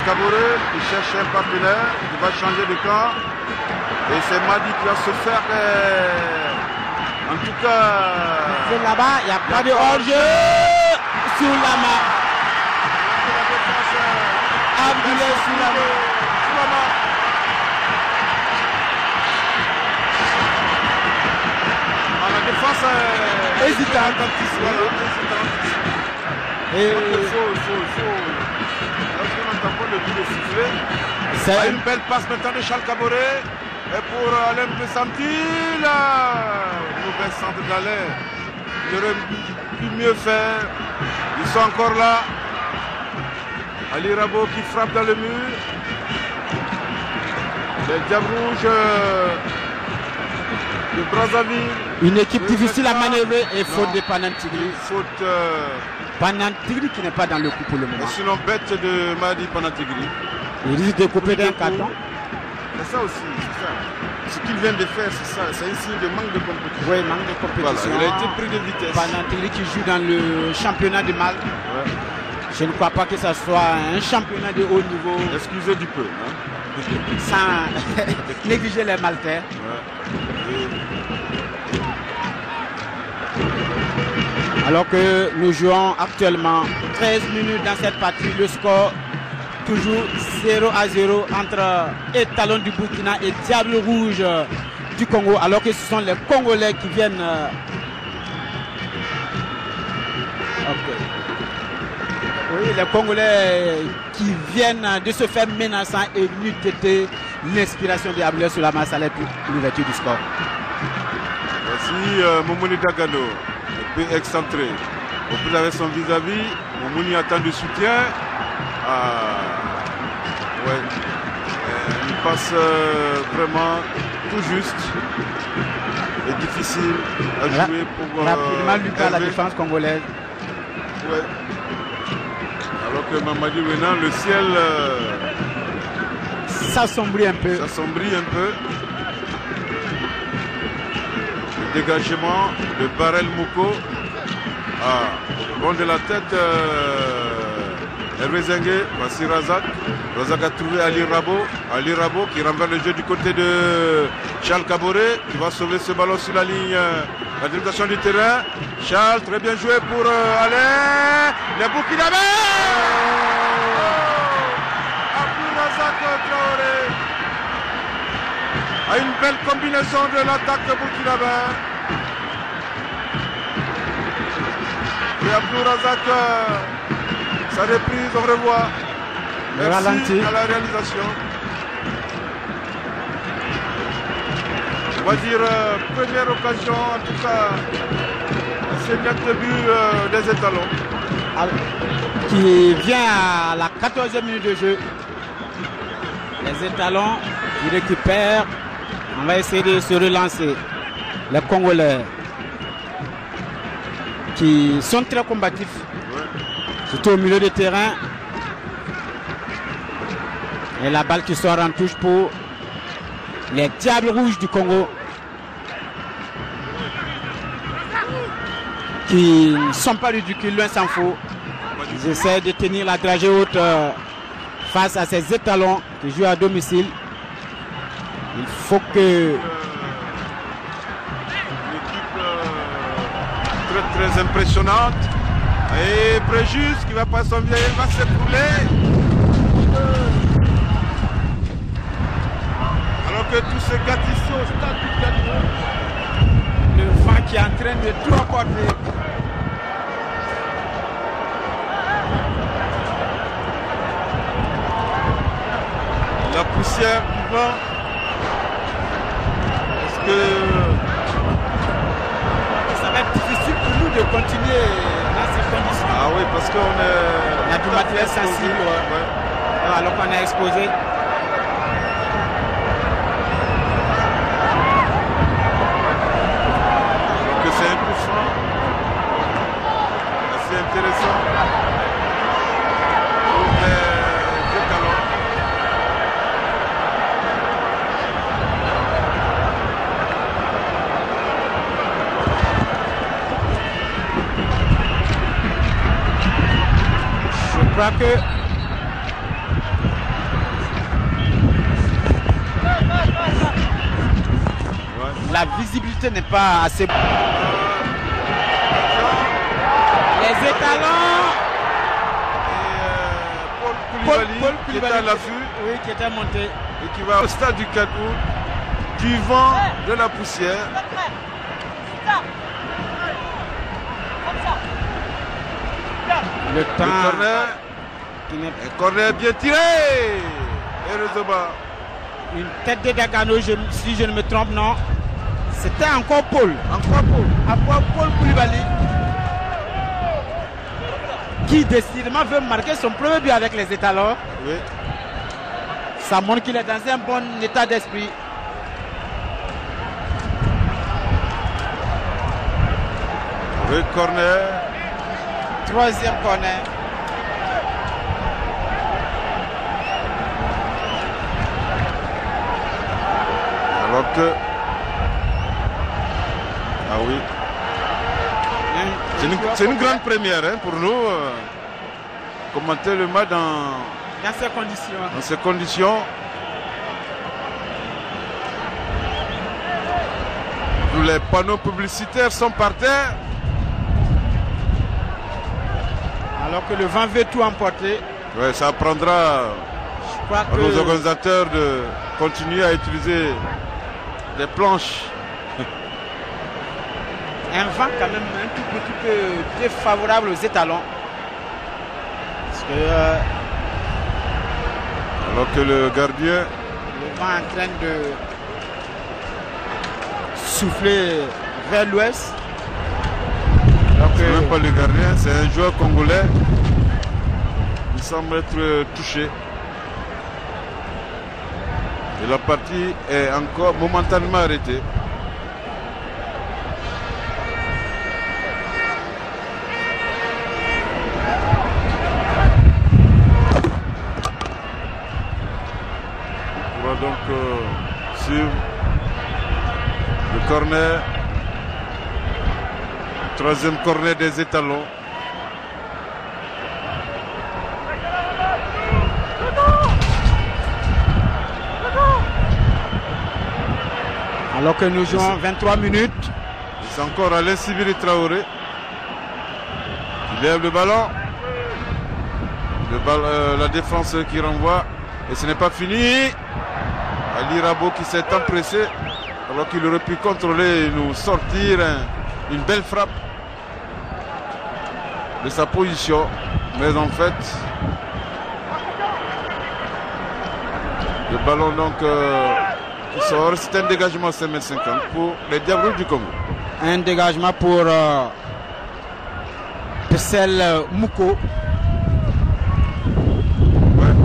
Caboret qui cherche un partenaire, qui va changer de camp. Et c'est Madi qui va se faire. En tout cas. C'est là-bas, il n'y a pas de hors-jeu sur la main. Abdoulaye Soulama. La défense hésitante. Et il faut. Lorsqu'on entend pas le but de siffler, c'est une belle passe maintenant de Charles Caboret. Et pour Alain Pessanti, là, mauvais centre d'Alain. Il aurait pu mieux faire. Ils sont encore là. Ali Rabo qui frappe dans le mur. Les Diables Rouges de Brazzaville. Une équipe difficile à manœuvrer et faute de Panantigri. Faute. Panantigri qui n'est pas dans le coup pour le moment. Sinon, bête de Madi Panantigri. Il risque de couper d'un carton. C'est ça aussi, c'est ça. Ce qu'il vient de faire, c'est ça. C'est un signe de manque de compétition. Oui, manque de compétition. Voilà, il a été pris de vitesse. Panantigri qui joue dans le championnat de Malte. Ouais. Je ne crois pas que ça soit un championnat de haut niveau. Excusez du peu. Hein. Sans négliger les Maltais. Ouais. Alors que nous jouons actuellement 13 minutes dans cette partie, le score toujours 0-0 entre Étalon du Burkina et Diable Rouge du Congo, alors que ce sont les Congolais qui viennent oui, les Congolais qui viennent de se faire menaçants et n'eût été l'inspiration de Abdoulaye Soulama, ça allait pour l'ouverture du score. Voici Momouni Dagano, un peu excentré. Au plus avec son vis-à-vis, Momouni attend du soutien. Ouais. Il passe vraiment tout juste et difficile à jouer pour. Rapidement, Lucas, la défense congolaise. Ouais. Alors que Mamadi Wenan, le ciel. S'assombrit un peu. S'assombrit un peu. Le dégagement de Barel Mouko. Bon de la tête. Hervé Zengue, voici Razak. Razak a trouvé Ali Rabo. Ali Rabo qui renverse le jeu du côté de Charles Caboret, qui va sauver ce ballon sur la ligne. La délégation du terrain. Charles, très bien joué pour Alain. Le Burkinabé. Abdou Razak Traoré a une belle combinaison de l'attaque burkinabé. Et Abdou Razak. Sa reprise, au revoir. Merci à la réalisation. On va dire première occasion, en tout cas, c'est net début des Étalons. Qui vient à la 14e minute de jeu. Les Étalons qui récupèrent. On va essayer de se relancer. Les Congolais qui sont très combatifs. Surtout au milieu de terrain. Et la balle qui sort en touche pour les Diables Rouges du Congo. Qui ne sont pas ridicules, loin s'en faut. Ils essaient de tenir la dragée haute face à ces Étalons qui jouent à domicile. Il faut que... Une équipe très impressionnante. Et Préjus qui va pas s'en venir, il va s'écrouler. Alors que tous ces gars ici au stade du Cameroun. Le vent qui est en train de tout emporter. La poussière du vent. Est-ce que ça va être difficile pour nous de continuer dans ces conditions? Ah oui, parce qu'on est... On a du matériel sensible. Ouais. Alors qu'on est exposé. Donc c'est un coup franc. Assez intéressant. Pour les Étalons. Je crois que la visibilité n'est pas assez... Les étalons... Paul Koulibaly, qui était à l'affût. Oui, qui était monté. Et qui va au stade du 4 août, du vent, de la poussière. Le temps... Le corner bien tiré. Et Rezoba. Une tête de Dagano, si je ne me trompe, non. C'était encore Paul. Encore Paul. Après Paul Koulibaly. Qui décidément veut marquer son premier but avec les étalons. Oui. Ça montre qu'il est dans un bon état d'esprit. Oui, corner. Troisième corner. Alors que... Ah oui. C'est une grande première hein, pour nous. Commenter le match dans ces conditions. Dans ces conditions. Tous les panneaux publicitaires sont par terre. Alors que le vent veut tout emporter. Ouais, ça prendra à nos organisateurs de continuer à utiliser des planches. Un vent quand même un tout petit peu défavorable aux étalons. Parce que, alors que le gardien... Le vent est en train de souffler vers l'ouest. C'est même pas le gardien, c'est un joueur congolais. Il semble être touché. Et la partie est encore momentanément arrêtée. On va donc suivre le corner. Troisième corner des étalons. Alors que nous jouons 23 minutes. C'est encore Alain Sibiri Traoré. Il lève le ballon. La défense qui renvoie. Et ce n'est pas fini. Ali Rabo qui s'est empressé. Alors qu'il aurait pu contrôler et nous sortir une belle frappe de sa position. Mais en fait, le ballon donc qui sort, c'est un dégagement à 5,50 m pour les Diables Rouges du Congo. Un dégagement pour Pessel Mouko. Ouais.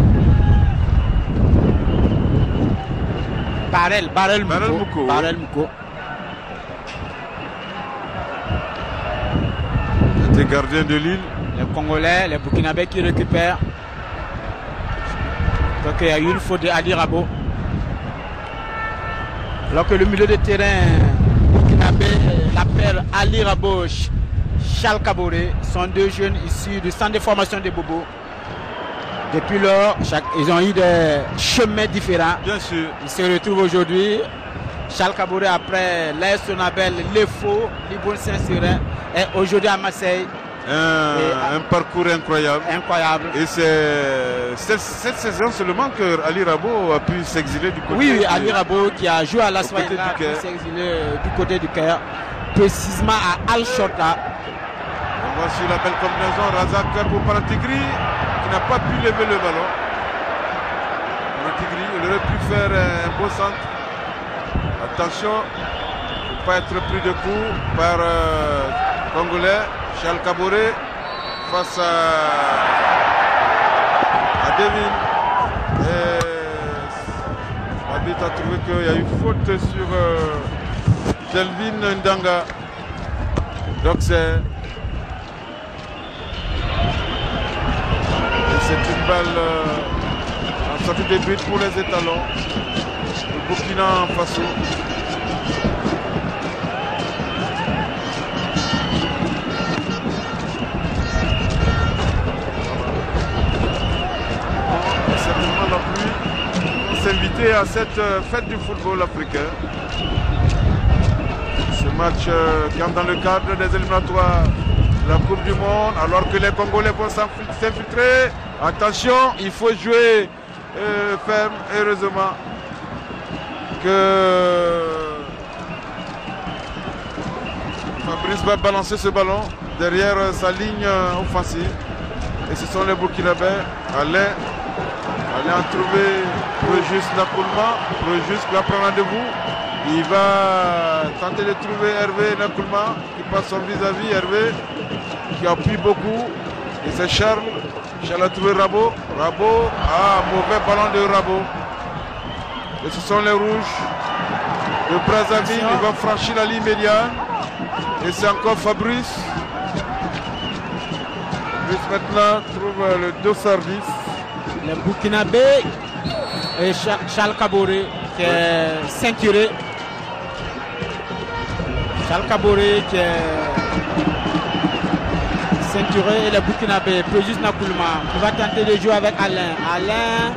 Barel Mouko. Barel Mouko. Les gardiens de Lille. Les Congolais, les Burkinabés qui récupèrent. Donc il y a eu une faute d'Ali Rabo. Alors que le milieu de terrain burkinabé, la paire Ali Rabo, Charles Kaboré sont deux jeunes issus du centre de formation de Bobo. Depuis lors, ils ont eu des chemins différents. Bien sûr. Ils se retrouvent aujourd'hui. Charles Kaboré après l'AS Sonabel, Lefo, Libourne Saint-Sérin et aujourd'hui à Marseille. Un parcours incroyable. Et c'est cette saison seulement que Ali Rabo a pu s'exiler du côté Oui, Ali Rabo qui a joué à la soirée a pu s'exiler du côté du Caire, précisément à Al-Shorta. On voit sur la belle combinaison Razak pour Paratigri qui n'a pas pu lever le ballon. Paratigri, il aurait pu faire un beau centre. Attention, il ne faut pas être pris de coups par Congolais. Charles Kaboré face à Devin. L'arbitre a trouvé qu'il y a eu faute sur Delvin Ndanga. Donc c'est une balle en sortie de but pour les étalons. Le Burkina Faso. S'inviter à cette fête du football africain. match qui entre dans le cadre des éliminatoires de la Coupe du Monde, alors que les Congolais vont s'infiltrer. Attention, il faut jouer ferme. Heureusement que Fabrice va balancer ce ballon derrière sa ligne offensive. Et ce sont les Burkinabés. Alain a trouvé Rejus Nakoulma. Rejus va prendre rendez-vous. Il va tenter de trouver Hervé Nakoulma qui passe son vis-à-vis. Hervé qui appuie beaucoup. Et c'est Charles. Charles a trouvé Rabo. Rabo. Ah, mauvais ballon de Rabo. Et ce sont les rouges de Brazzaville. Ils vont franchir la ligne médiane. Et c'est encore Fabrice. Fabrice maintenant trouve le dossard 10. Le Burkinabé et Charles Kaboré qui est ceinturé. Charles Kaboré qui est ceinturé et le Burkinabé. Rejus Nakoulma qui va tenter de jouer avec Alain. Alain,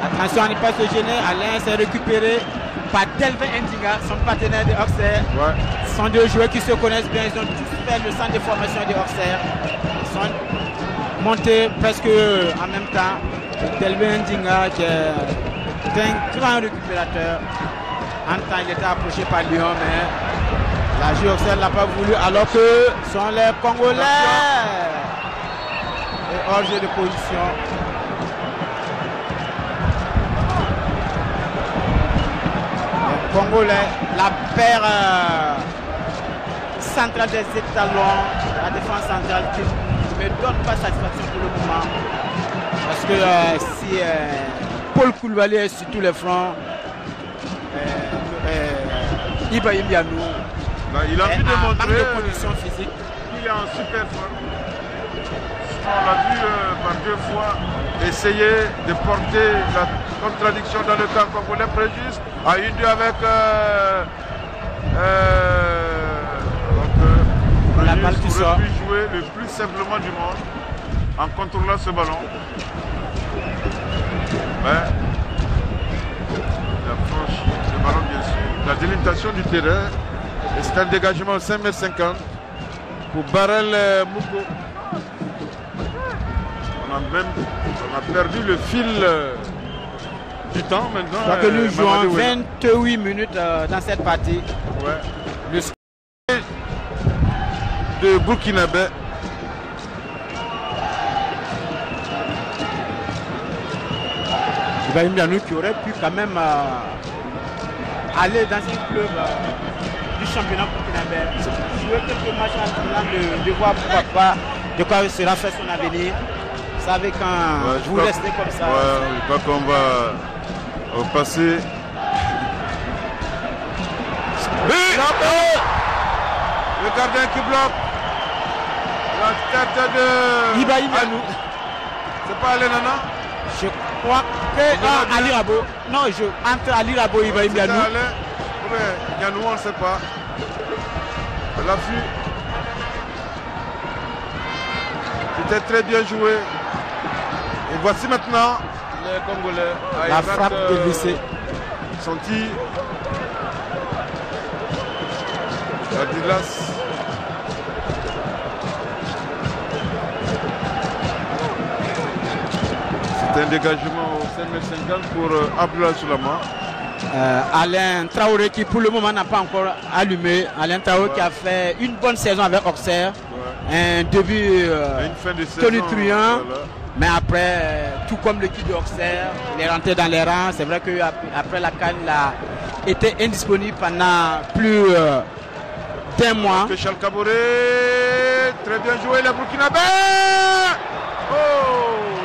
attention à ne pas se gêner. Alain s'est récupéré par Delvin Ndinga, son partenaire de Auxerre. Ouais. Ce sont deux joueurs qui se connaissent bien. Ils ont tous fait le centre de formation de Auxerre. Ils sont montés presque en même temps. Delvin Ndinga qui est un grand récupérateur. En temps, il était approché par Lyon, mais la J Auxerre ne l'a pas voulu, alors que ce sont les Congolais. Et hors jeu de position. Les Congolais, la paire centrale des étalons, la défense centrale qui ne me donne pas satisfaction pour le moment. Parce que si Paul Koulibaly est sur tous les fronts, Ibrahim Yanou il a envie de montrer de conditions physiques. Il est en super forme. On l'a vu par 2 fois essayer de porter la contradiction dans le camp congolais. Rejus à 1-2 avec la balle qui sort. Pu jouer le plus simplement du monde en contrôlant ce ballon. Mais il a franchi le ballon, bien sûr. La délimitation du terrain. Et c'est un dégagement au 5,50 m pour Barel Mouko. On a perdu le fil du temps maintenant. Je crois que nous jouons 28 minutes dans cette partie. Ouais. Le score de Burkinabé. Ibrahim Yanou qui aurait pu quand même aller dans un club du championnat burkinabé, jouer quelques matchs en de voir pourquoi pas de quoi sera fait son avenir. Vous savez quand vous restez comme ça. Ouais, je crois qu'on va passer. Le gardien qui bloque. La tête de Ibrahim Yanou. C'est pas Alain Nana? Je crois que Ali Rabo. Non, entre Ali Rabo et Ibrahim Yanou. Yanou, on ne sait pas. L'affût. C'était très bien joué. Et voici maintenant les Congolais. La frappe de lycée. Son tir. Adilas. C'est un dégagement au 5,50 m pour Abdoulaye Soulama. Alain Traoré qui pour le moment n'a pas encore allumé. Alain Traoré qui a fait une bonne saison avec Auxerre. Un début tonitruant. Voilà. Mais après, tout comme l'équipe de Auxerre, il est rentré dans les rangs. C'est vrai qu'après la CAN, il a été indisponible pendant plus d'1 mois. Charles Kaboré, très bien joué les Burkinabés. Oh,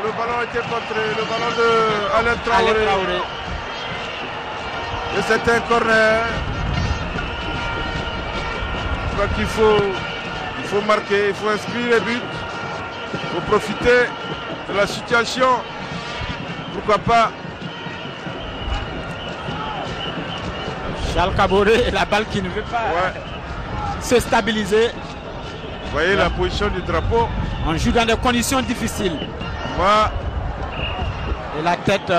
le ballon a été contré, le ballon de Alain Traoré. Et c'est un corner. Je crois qu'il faut marquer, il faut inscrire les buts. Il faut profiter de la situation. Pourquoi pas. Charles Kaboré et la balle qui ne veut pas se stabiliser. Vous voyez la position du drapeau. On joue dans des conditions difficiles. Voilà. Et la tête...